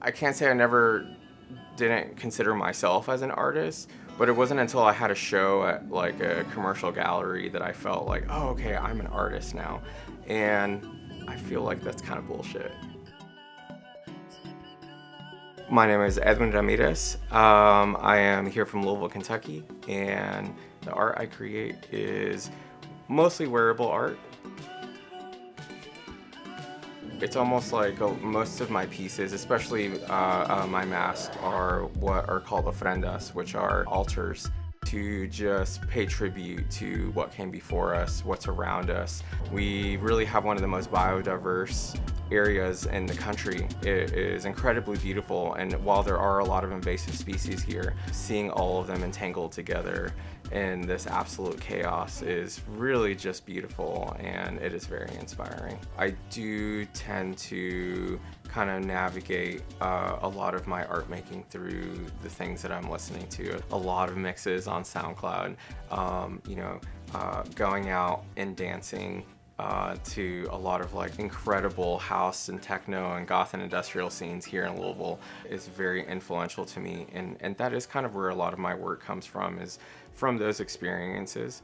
I can't say I never didn't consider myself as an artist, but it wasn't until I had a show at like a commercial gallery that I felt like, oh, okay, I'm an artist now. And I feel like that's kind of bullshit. My name is Edwin Ramirez. I am here from Louisville, Kentucky, and the art I create is mostly wearable art. It's almost like most of my pieces, especially my masks, are what are called ofrendas, which are altars to just pay tribute to what came before us, what's around us. We really have one of the most biodiverse areas in the country. It is incredibly beautiful, and while there are a lot of invasive species here, seeing all of them entangled together in this absolute chaos is really just beautiful, and it is very inspiring. I do tend to kind of navigate a lot of my art making through the things that I'm listening to. A lot of mixes on SoundCloud, going out and dancing to a lot of like incredible house and techno and goth and industrial scenes here in Louisville is very influential to me, and that is kind of where a lot of my work comes from, is from those experiences.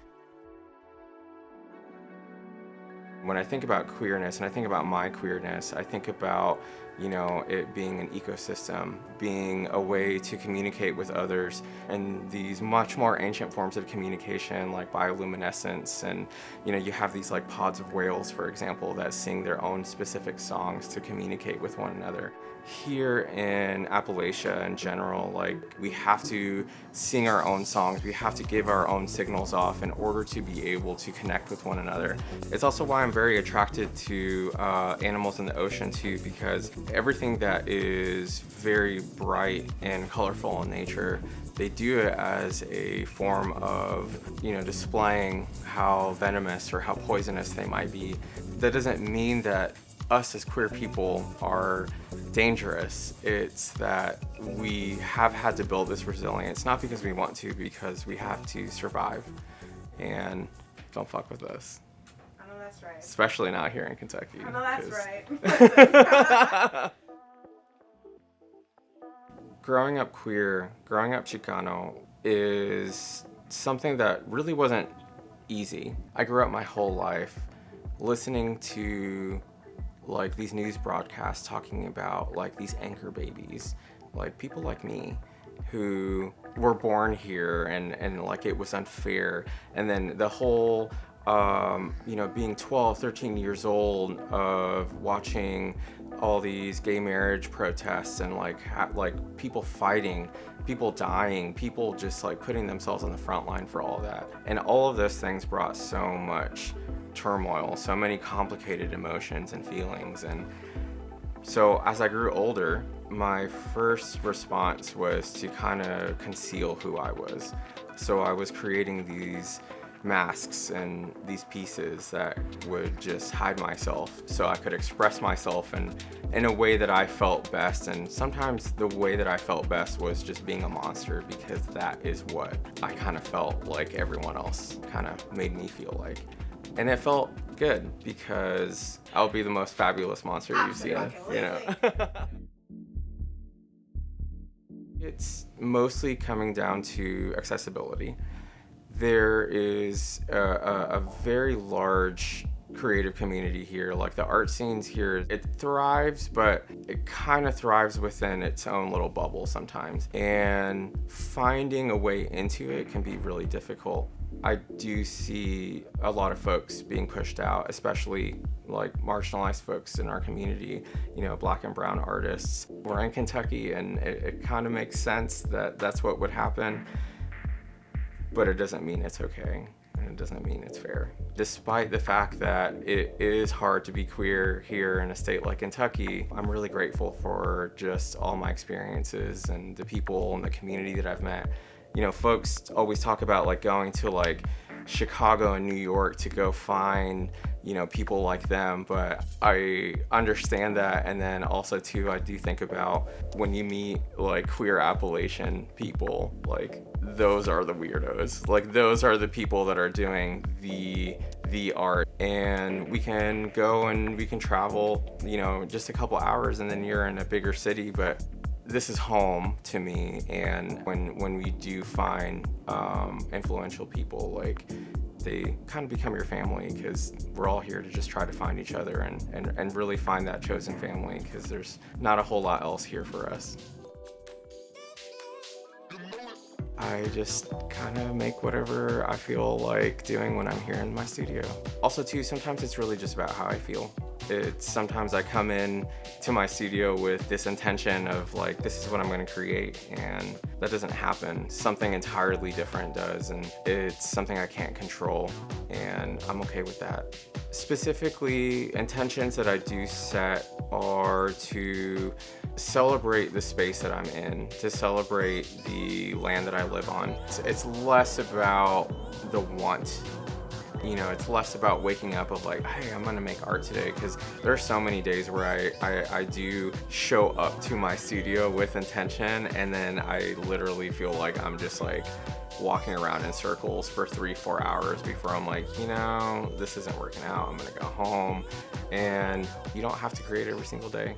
When I think about queerness and I think about my queerness, I think about, it being an ecosystem, being a way to communicate with others, and these much more ancient forms of communication like bioluminescence, and you have these like pods of whales, for example, that sing their own specific songs to communicate with one another. Here in Appalachia in general, like, we have to sing our own songs, we have to give our own signals off in order to be able to connect with one another. It's also why I'm very attracted to animals in the ocean too, because everything that is very bright and colorful in nature, they do it as a form of, displaying how venomous or how poisonous they might be. That doesn't mean that us as queer people are dangerous. It's that we have had to build this resilience, not because we want to, because we have to survive. And don't fuck with us. I know that's right. Especially not here in Kentucky. I know that's right. Growing up queer, growing up Chicano is something that really wasn't easy. I grew up my whole life listening to like these news broadcasts talking about like these anchor babies, like people like me who were born here, and like it was unfair. And then the whole being 12, 13 years old, of watching all these gay marriage protests, and like people fighting, people dying, people just like putting themselves on the front line for all that. And all of those things brought so much turmoil, so many complicated emotions and feelings. And so as I grew older, my first response was to kind of conceal who I was. So I was creating these masks and these pieces that would just hide myself so I could express myself in a way that I felt best. And sometimes the way that I felt best was just being a monster, because that is what I kind of felt like everyone else kind of made me feel like. And it felt good, because I'll be the most fabulous monster you've seen, It's mostly coming down to accessibility. There is a very large creative community here. Like, the art scenes here, it thrives, but it kind of thrives within its own little bubble sometimes. And finding a way into it can be really difficult. I do see a lot of folks being pushed out, especially like marginalized folks in our community, Black and brown artists. We're in Kentucky, and it kind of makes sense that that's what would happen, but it doesn't mean it's okay, and it doesn't mean it's fair. Despite the fact that it is hard to be queer here in a state like Kentucky, I'm really grateful for just all my experiences and the people and the community that I've met. Folks always talk about like going to like Chicago and New York to go find, people like them, but I understand that. And then also too, I do think about when you meet like queer Appalachian people, like those are the weirdos. Like, those are the people that are doing the the art, and we can go and we can travel, just a couple hours and then you're in a bigger city, but this is home to me. And when we do find influential people, like, they kind of become your family, because we're all here to just try to find each other and really find that chosen family, because there's not a whole lot else here for us. I just kind of make whatever I feel like doing when I'm here in my studio. Also too, sometimes it's really just about how I feel. Sometimes I come in to my studio with this intention of like, this is what I'm going to create, and that doesn't happen. Something entirely different does, and it's something I can't control, and I'm okay with that. Specifically, intentions that I do set are to celebrate the space that I'm in, to celebrate the land that I live on. It's less about the want. It's less about waking up of like, hey, I'm gonna make art today, because there are so many days where I do show up to my studio with intention, and then I literally feel like I'm just like walking around in circles for 3-4 hours before I'm like, this isn't working out, I'm gonna go home. And you don't have to create every single day.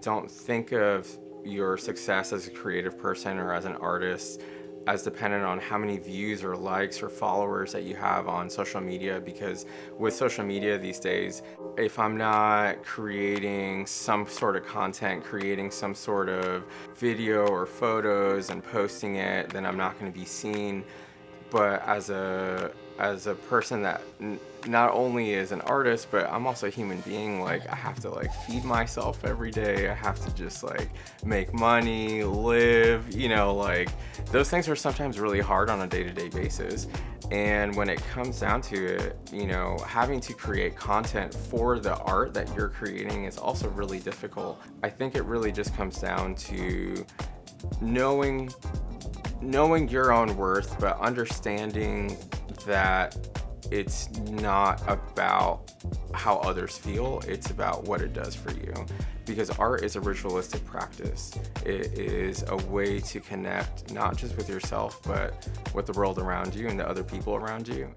Don't think of your success as a creative person or as an artist as dependent on how many views or likes or followers that you have on social media, because with social media these days, if I'm not creating some sort of content, creating some sort of video or photos and posting it, then I'm not going to be seen. But as a person that not only is an artist, but I'm also a human being, like, I have to like feed myself every day. I have to just like make money, live, like those things are sometimes really hard on a day-to-day basis. And when it comes down to it, having to create content for the art that you're creating is also really difficult. I think it really just comes down to knowing your own worth, but understanding that it's not about how others feel, it's about what it does for you. Because art is a ritualistic practice. It is a way to connect not just with yourself, but with the world around you and the other people around you.